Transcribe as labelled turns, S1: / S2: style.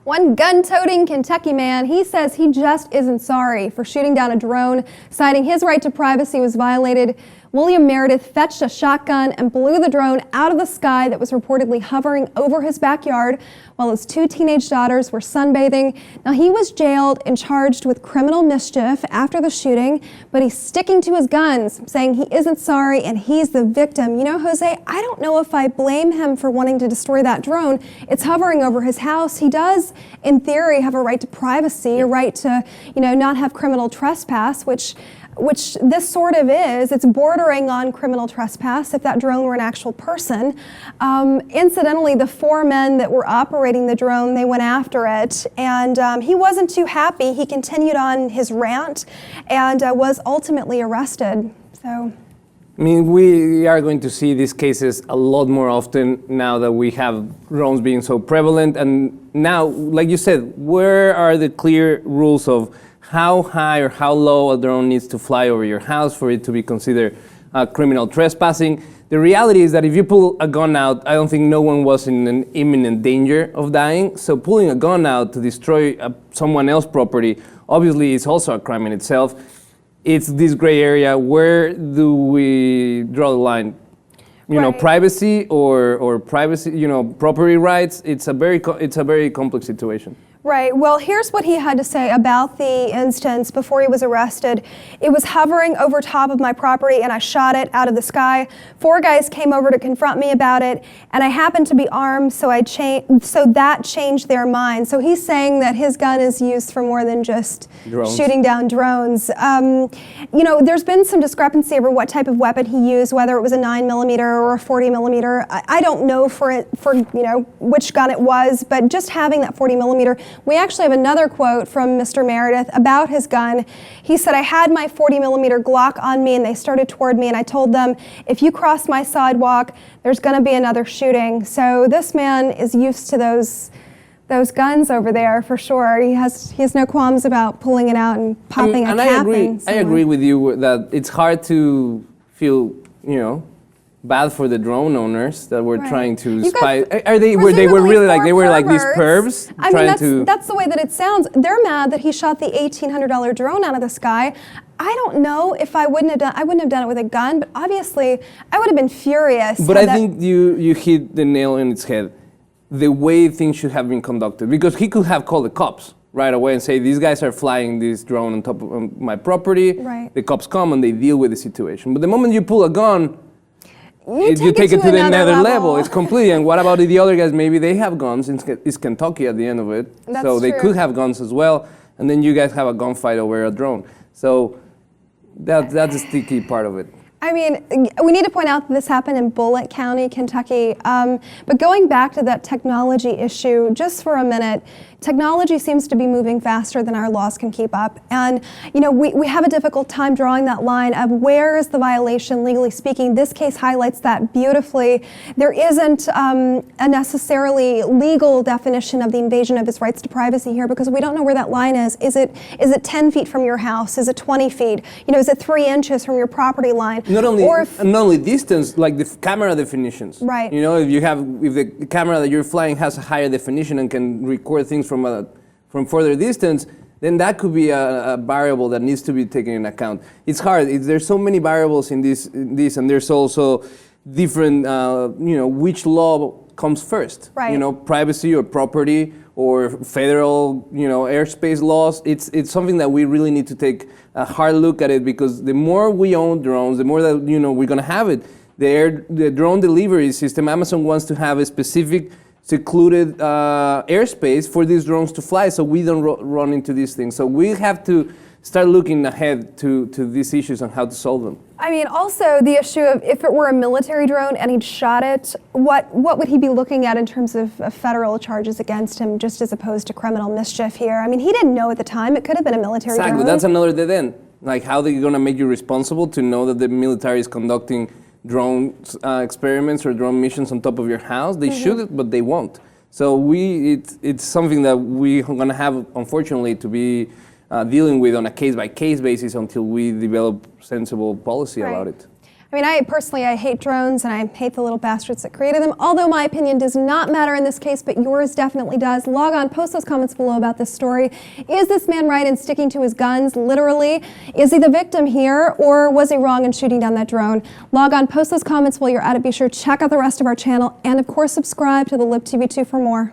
S1: One gun-toting Kentucky man, he says he just isn't sorry for shooting down a drone, citing his right to privacy was violated. William Merideth fetched a shotgun and blew the drone out of the sky that was reportedly hovering over his backyard while his 2 teenage daughters were sunbathing. Now, he was jailed and charged with criminal mischief after the shooting, but he's sticking to his guns, saying he isn't sorry and he's the victim. You know, Jose, I don't know if I blame him for wanting to destroy that drone. It's hovering over his house. He does, in theory, have a right to privacy, a right to, not have criminal trespass, which this sort of is. It's bordering on criminal trespass if that drone were an actual person. Incidentally, the 4 men that were operating the drone, they went after it, and he wasn't too happy. He continued on his rant and was ultimately arrested. So,
S2: I mean, we are going to see these cases a lot more often now that we have drones being so prevalent. And now, like you said, where are the clear rules of how high or how low a drone needs to fly over your house for it to be considered criminal trespassing? The reality is that if you pull a gun out, I don't think no one was in an imminent danger of dying. So pulling a gun out to destroy someone else's property obviously is also a crime in itself. It's this gray area. Where do we draw the line? Privacy or privacy, property rights. It's a very complex situation.
S1: Right. Well, here's what he had to say about the instance before he was arrested. It was hovering over top of my property and I shot it out of the sky. 4 guys came over to confront me about it and I happened to be armed, so that changed their mind. So he's saying that his gun is used for more than just shooting down drones. There's been some discrepancy over what type of weapon he used, whether it was a 9mm or a 40mm. I don't know for which gun it was, but just having that 40mm. We actually have another quote from Mr. Merideth about his gun. He said, I had my 40mm Glock on me and they started toward me and I told them, if you cross my sidewalk, there's going to be another shooting. So this man is used to those guns over there for sure. He has no qualms about pulling it out and popping a cap in.
S2: I agree with you that it's hard to feel, bad for the drone owners that were trying to spy. They were really like these pervs.
S1: That's the way that it sounds. They're mad that he shot the $1,800 drone out of the sky. I don't know if I wouldn't have done it with a gun, but obviously I would have been furious.
S2: But I think you hit the nail on its head. The way things should have been conducted, because he could have called the cops right away and say, these guys are flying this drone on top of my property.
S1: Right.
S2: The cops come and they deal with the situation. But the moment you pull a gun,
S1: you take it to
S2: another level. It's completely. And what about the other guys? Maybe they have guns. It's Kentucky at the end of it.
S1: That's
S2: they
S1: true.
S2: could have guns as well. And then you guys have a gunfight over a drone. So that's the sticky part of it.
S1: I mean, we need to point out that this happened in Bullitt County, Kentucky. But going back to that technology issue, just for a minute, technology seems to be moving faster than our laws can keep up. And, we have a difficult time drawing that line of where is the violation, legally speaking. This case highlights that beautifully. There isn't a necessarily legal definition of the invasion of his rights to privacy here, because we don't know where that line is. Is it 10 feet from your house? Is it 20 feet? Is it 3 inches from your property line?
S2: Not only distance, like the camera definitions.
S1: Right.
S2: If the camera that you're flying has a higher definition and can record things from further distance, then that could be a variable that needs to be taken into account. It's hard. There's so many variables in this, and there's also different, which law comes first.
S1: Right.
S2: Privacy or property or federal, airspace laws. It's something that we really need to take a hard look at it, because the more we own drones, the more that, we're going to have it. The drone delivery system, Amazon wants to have a specific secluded airspace for these drones to fly, so we don't run into these things. So we have to start looking ahead to these issues and how to solve them.
S1: I mean, also the issue of if it were a military drone and he'd shot it, what would he be looking at in terms of federal charges against him, just as opposed to criminal mischief here? I mean, he didn't know at the time. It could have been a military drone.
S2: Exactly. That's another dead end. Like, how are they going to make you responsible to know that the military is conducting drone experiments or drone missions on top of your house? They should, but they won't. So it's something that we're going to have, unfortunately, to be dealing with on a case-by-case basis until we develop sensible policy about it.
S1: I mean, I hate drones and I hate the little bastards that created them, although my opinion does not matter in this case, but yours definitely does. Log on, post those comments below about this story. Is this man right in sticking to his guns, literally? Is he the victim here, or was he wrong in shooting down that drone? Log on, post those comments while you're at it. Be sure to check out the rest of our channel, and of course, subscribe to the LibTV2 for more.